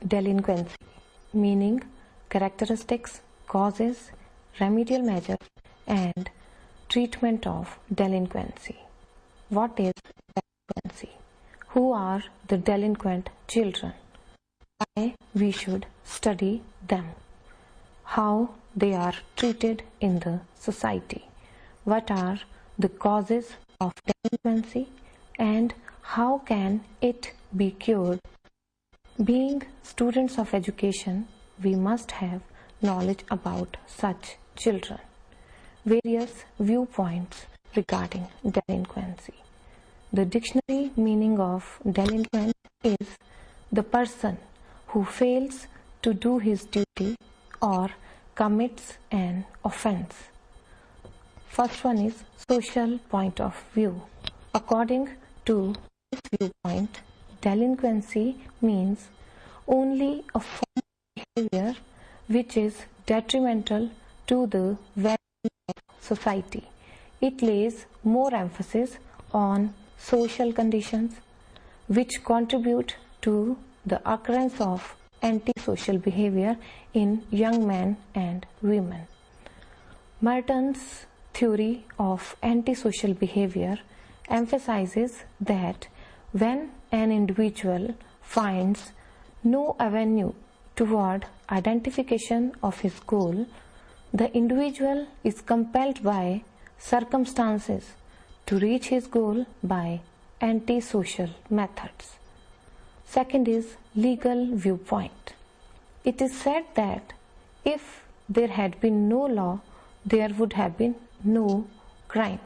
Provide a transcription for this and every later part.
Delinquency, meaning, characteristics, causes, remedial measures, and treatment of delinquency. What is delinquency? Who are the delinquent children? Why we should study them? How they are treated in the society? What are the causes of delinquency and how can it be cured? Being students of education, we must have knowledge about such children. Various viewpoints regarding delinquency. The dictionary meaning of delinquent is the person who fails to do his duty or commits an offense. First one is social point of view. According to this viewpoint, delinquency means only a form of behavior which is detrimental to the well-being of society. It lays more emphasis on social conditions which contribute to the occurrence of antisocial behavior in young men and women. Merton's theory of antisocial behavior emphasizes that when an individual finds no avenue toward identification of his goal, the individual is compelled by circumstances to reach his goal by antisocial methods. Second is legal viewpoint. It is said that if there had been no law, there would have been no crime.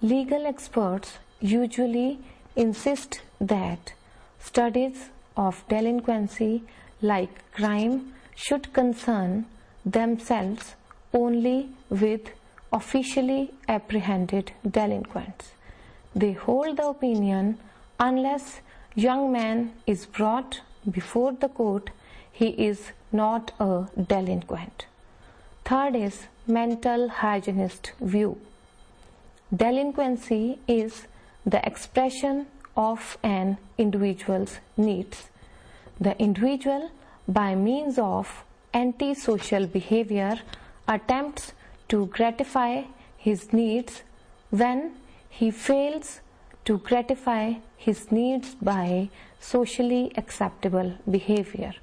Legal experts usually insist that studies of delinquency like crime should concern themselves only with officially apprehended delinquents. They hold the opinion unless young man is brought before the court, he is not a delinquent. Third is mental hygienist view. Delinquency is the expression of an individual's needs. The individual, by means of antisocial behavior, attempts to gratify his needs. When he fails to gratify his needs by socially acceptable behavior.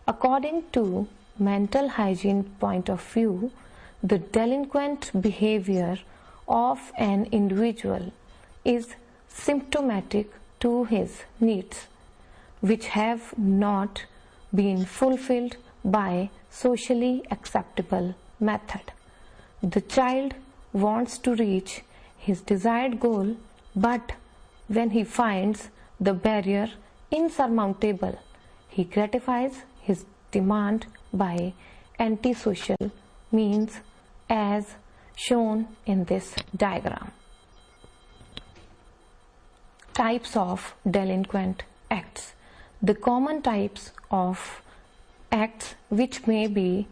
According to mental hygiene point of view, the delinquent behavior of an individual is symptomatic to his needs, which have not been fulfilled by socially acceptable method. The child wants to reach his desired goal, but when he finds the barrier insurmountable, he gratifies his demand by antisocial means as shown in this diagram. Types of delinquent acts. The common types of acts which may be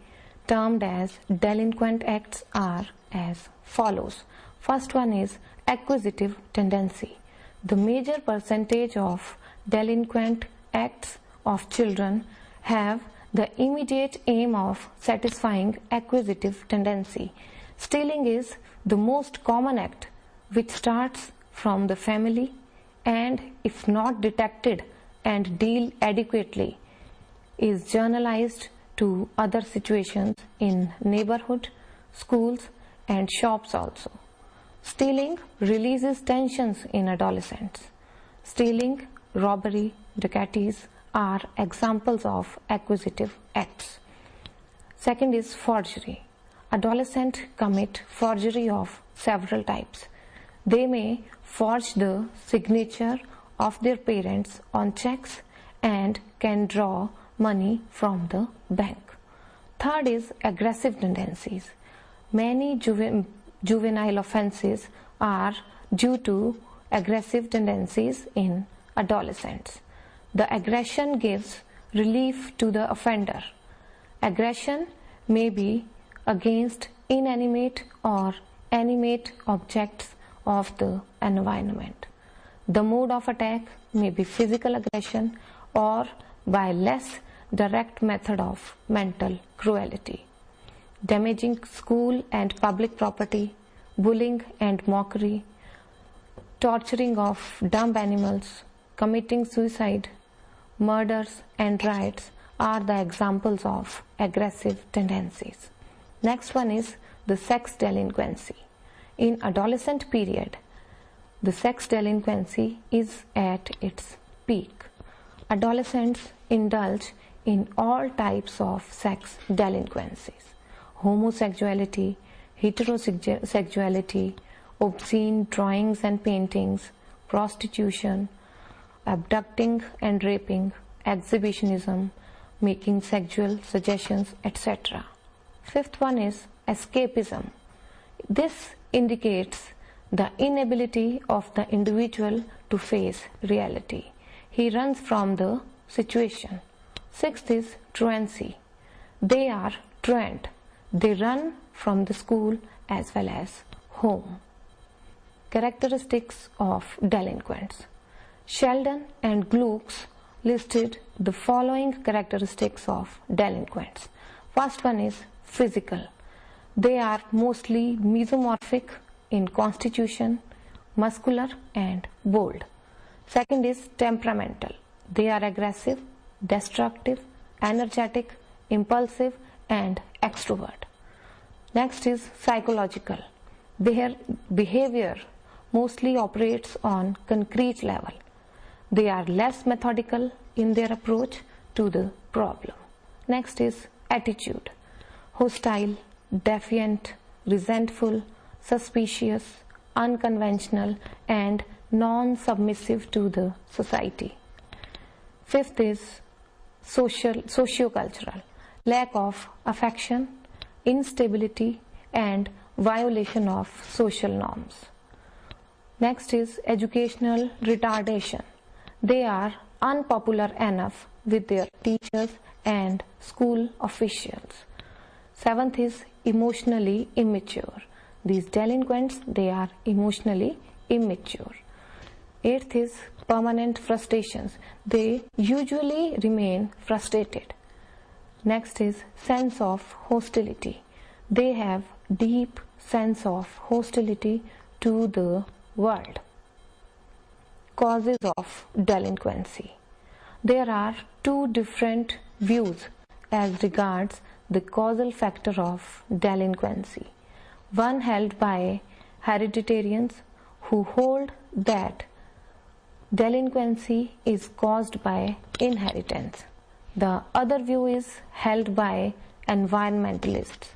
termed as delinquent acts are as follows. First one is acquisitive tendency. The major percentage of delinquent acts of children have the immediate aim of satisfying acquisitive tendency. Stealing is the most common act which starts from the family and, if not detected and dealt adequately, is generalized to other situations in neighborhood, schools and shops also. Stealing releases tensions in adolescents. Stealing, robbery, dacoities are examples of acquisitive acts. Second is forgery. Adolescents commit forgery of several types. They may forge the signature of their parents on checks and can draw money from the bank. Third is aggressive tendencies. Many juvenile offenses are due to aggressive tendencies in adolescents. The aggression gives relief to the offender. Aggression may be against inanimate or animate objects of the environment. The mode of attack may be physical aggression or by less direct method of mental cruelty. Damaging school and public property, bullying and mockery, torturing of dumb animals, committing suicide, murders and riots are the examples of aggressive tendencies. Next one is the sex delinquency. In adolescent period, the sex delinquency is at its peak. Adolescents indulge in all types of sex delinquencies: homosexuality, heterosexuality, obscene drawings and paintings, prostitution, abducting and raping, exhibitionism, making sexual suggestions, etc. Fifth one is escapism. This indicates the inability of the individual to face reality. He runs from the situation. Sixth is truancy. They are truant. They run from the school as well as home. Characteristics of delinquents. Sheldon and Glucks listed the following characteristics of delinquents. First one is physical. They are mostly mesomorphic in constitution, muscular and bold. Second is temperamental. They are aggressive, destructive, energetic, impulsive and extrovert. Next is psychological. Their behavior mostly operates on concrete level. They are less methodical in their approach to the problem. Next is attitude. Hostile, defiant, resentful, suspicious, unconventional and non-submissive to the society. Fifth is socio-cultural. Lack of affection, instability and violation of social norms. Next is educational retardation. They are unpopular enough with their teachers and school officials. Seventh is emotionally immature. These delinquents, they are emotionally immature. Eighth is permanent frustrations. They usually remain frustrated. Next is sense of hostility. They have deep sense of hostility to the world. Causes of delinquency. There are two different views as regards the causal factor of delinquency. One held by hereditarians who hold that delinquency is caused by inheritance. The other view is held by environmentalists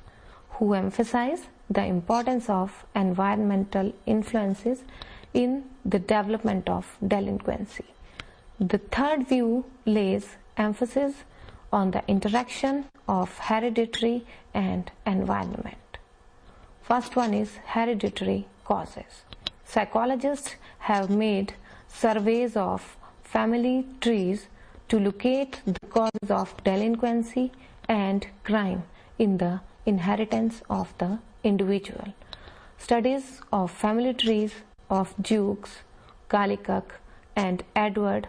who emphasize the importance of environmental influences in the development of delinquency. The third view lays emphasis on the interaction of hereditary and environment. First one is hereditary causes. Psychologists have made surveys of family trees to locate the causes of delinquency and crime in the inheritance of the individual. Studies of family trees of Jukes, Kalikak and Edward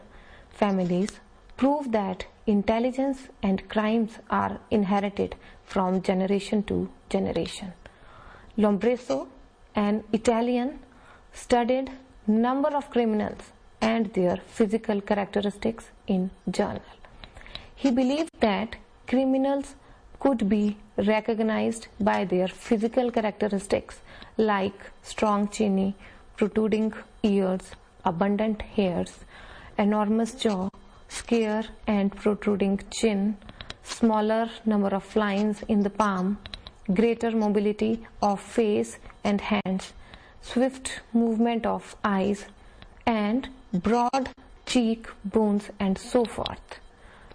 families prove that intelligence and crimes are inherited from generation to generation. Lombroso, an Italian, studied number of criminals and their physical characteristics in journal. He believed that criminals could be recognized by their physical characteristics like strong chin, protruding ears, abundant hairs, enormous jaw, square and protruding chin, smaller number of lines in the palm, greater mobility of face and hands, swift movement of eyes, and broad cheek bones and so forth.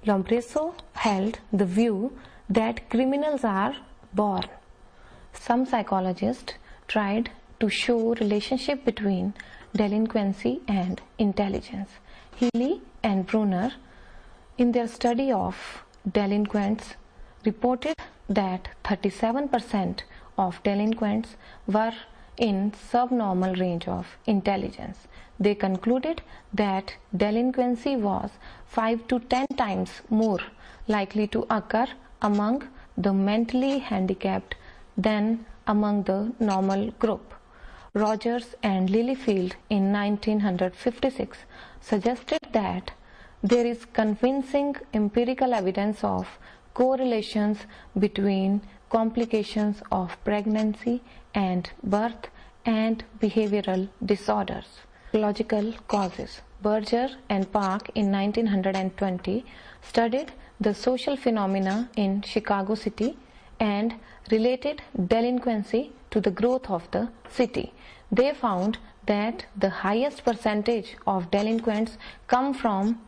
Lombroso held the view that criminals are born. Some psychologists tried to show relationship between delinquency and intelligence. Healy and Brunner, in their study of delinquents, reported that 37% of delinquents were in subnormal range of intelligence. They concluded that delinquency was 5 to 10 times more likely to occur among the mentally handicapped than among the normal group. Rogers and Lilyfield in 1956 suggested that there is convincing empirical evidence of correlations between complications of pregnancy and birth and behavioral disorders. Psychological causes. Berger and Park in 1920 studied the social phenomena in Chicago City and related delinquency to the growth of the city. They found that the highest percentage of delinquents come from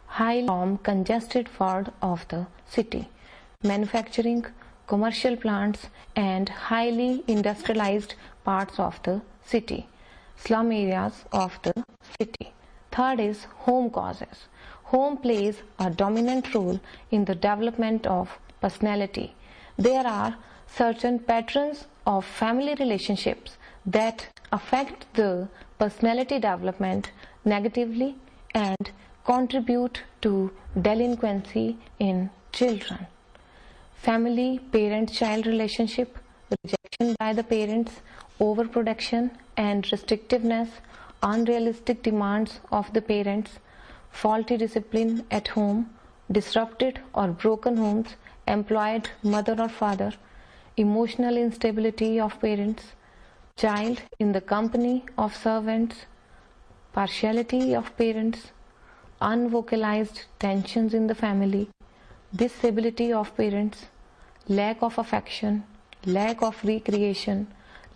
highly congested parts of the city, manufacturing, commercial plants, and highly industrialized parts of the city, slum areas of the city. Third is home causes. Home plays a dominant role in the development of personality. There are certain patterns of family relationships that affect the personality development negatively and contribute to delinquency in children. Family parent-child relationship, rejection by the parents, overprotection and restrictiveness, unrealistic demands of the parents, faulty discipline at home, disrupted or broken homes, employed mother or father, emotional instability of parents, child in the company of servants, partiality of parents, unvocalized tensions in the family, disability of parents, lack of affection, lack of recreation,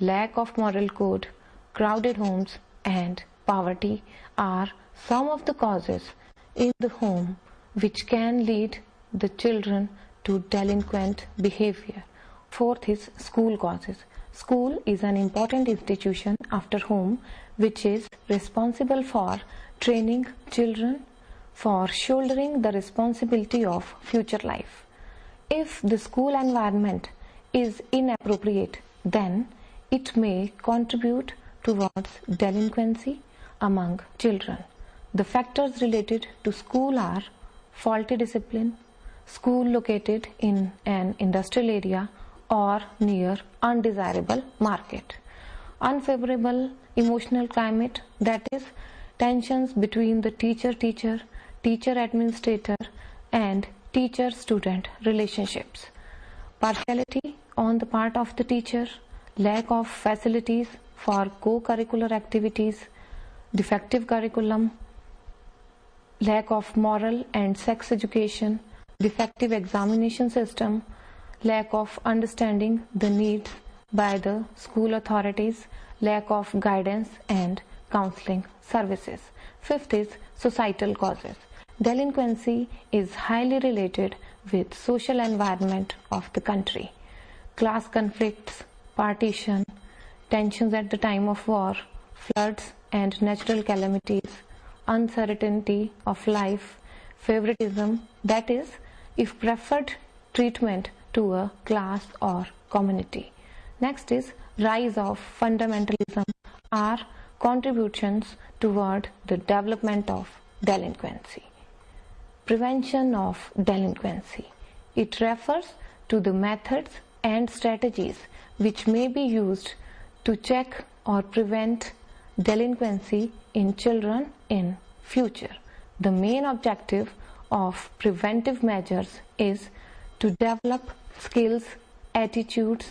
lack of moral code, crowded homes, and poverty are some of the causes in the home which can lead the children to delinquent behavior. Fourth is school causes. School is an important institution after home which is responsible for training children for shouldering the responsibility of future life. If the school environment is inappropriate, then it may contribute towards delinquency among children. The factors related to school are faulty discipline, school located in an industrial area or near undesirable market, unfavorable emotional climate, that is, tensions between the teacher-administrator and teacher-student relationships, partiality on the part of the teacher, lack of facilities for co-curricular activities, defective curriculum, lack of moral and sex education, defective examination system, lack of understanding the needs by the school authorities, lack of guidance and counseling services. Fifth is societal causes. Delinquency is highly related with social environment of the country. Class conflicts, partition, tensions at the time of war, floods and natural calamities, uncertainty of life, favoritism, that is, if preferred treatment to a class or community. Next is rise of fundamentalism are contributions toward the development of delinquency. Prevention of delinquency. It refers to the methods and strategies which may be used to check or prevent delinquency in children in future. The main objective of preventive measures is to develop skills, attitudes,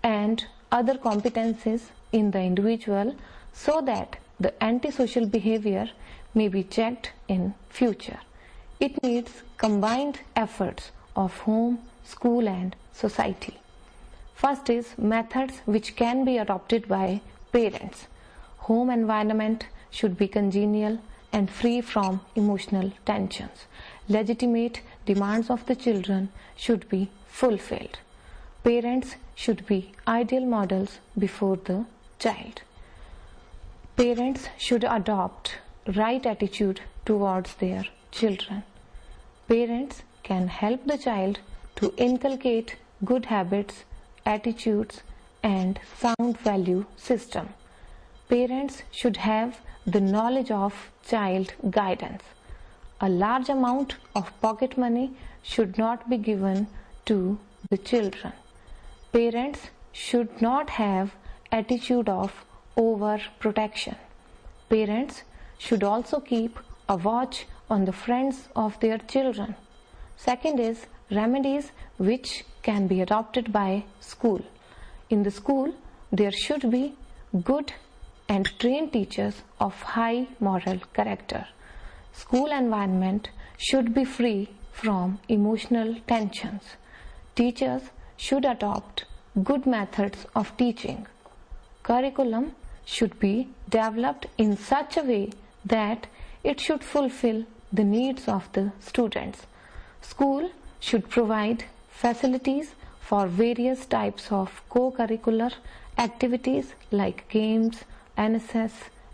and other competencies in the individual so that the antisocial behavior may be checked in future. It needs combined efforts of home, school, and society. First is methods which can be adopted by parents. Home environment should be congenial and free from emotional tensions. Legitimate demands of the children should be fulfilled. Parents should be ideal models before the child. Parents should adopt right attitude towards their children. Parents can help the child to inculcate good habits, attitudes, and sound value system. Parents should have the knowledge of child guidance. A large amount of pocket money should not be given to the children. Parents should not have attitude of overprotection. Parents should also keep a watch on the friends of their children. Second is remedies which can be adopted by school. In the school, there should be good and trained teachers of high moral character. School environment should be free from emotional tensions. Teachers should adopt good methods of teaching. Curriculum should be developed in such a way that it should fulfill the needs of the students. School should provide facilities for various types of co-curricular activities like games, NSS,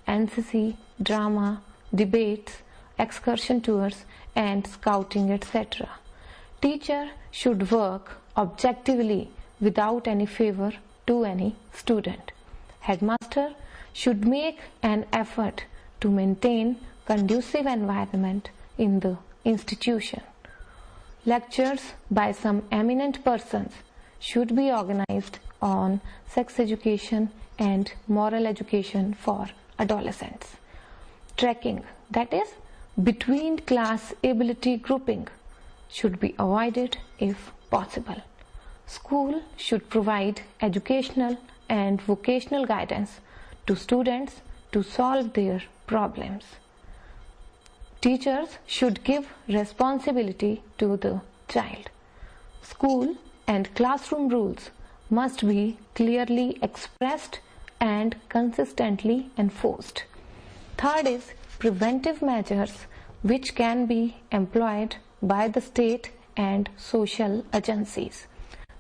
NCC, drama, debates, excursion tours and scouting, etc. Teacher should work objectively without any favor to any student. Headmaster should make an effort to maintain conducive environment in the institution. Lectures by some eminent persons should be organized on sex education and moral education for adolescents. Tracking, that is, between class ability grouping, should be avoided if possible. School should provide educational and vocational guidance to students to solve their problems. Teachers should give responsibility to the child. School and classroom rules must be clearly expressed and consistently enforced. Third is preventive measures which can be employed by the state and social agencies.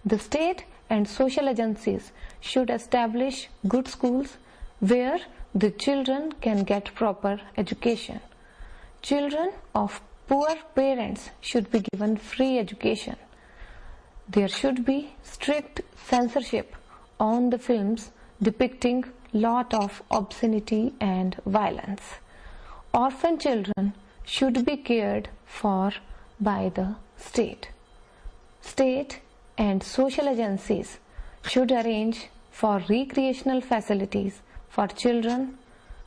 The state and social agencies should establish good schools where the children can get proper education. Children of poor parents should be given free education. There should be strict censorship on the films depicting lot of obscenity and violence. Orphan children should be cared for by the state. State and social agencies should arrange for recreational facilities for children,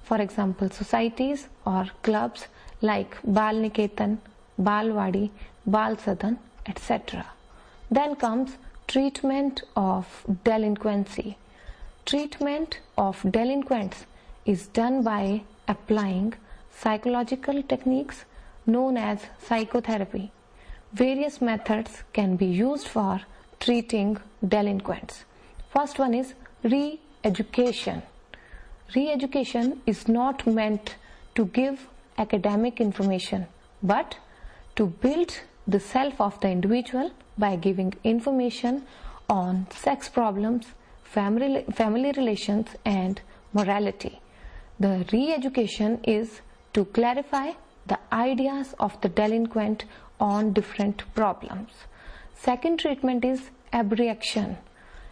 for example societies or clubs like Bal Niketan, Balwadi, Bal Sadan, etc. Then comes treatment of delinquency. Treatment of delinquents is done by applying psychological techniques known as psychotherapy. Various methods can be used for treating delinquents. First one is re-education. Re-education is not meant to give academic information but to build the self of the individual by giving information on sex problems, family relations and morality. The re-education is to clarify the ideas of the delinquent on different problems. Second treatment is abreaction.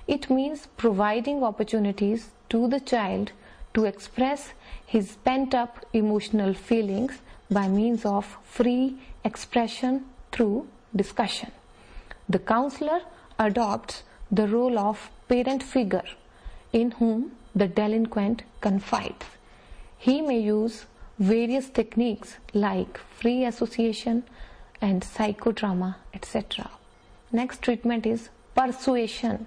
It means providing opportunities to the child to express his pent-up emotional feelings by means of free expression through discussion. The counselor adopts the role of parent figure in whom the delinquent confides. He may use various techniques like free association and psychodrama, etc. Next treatment is persuasion.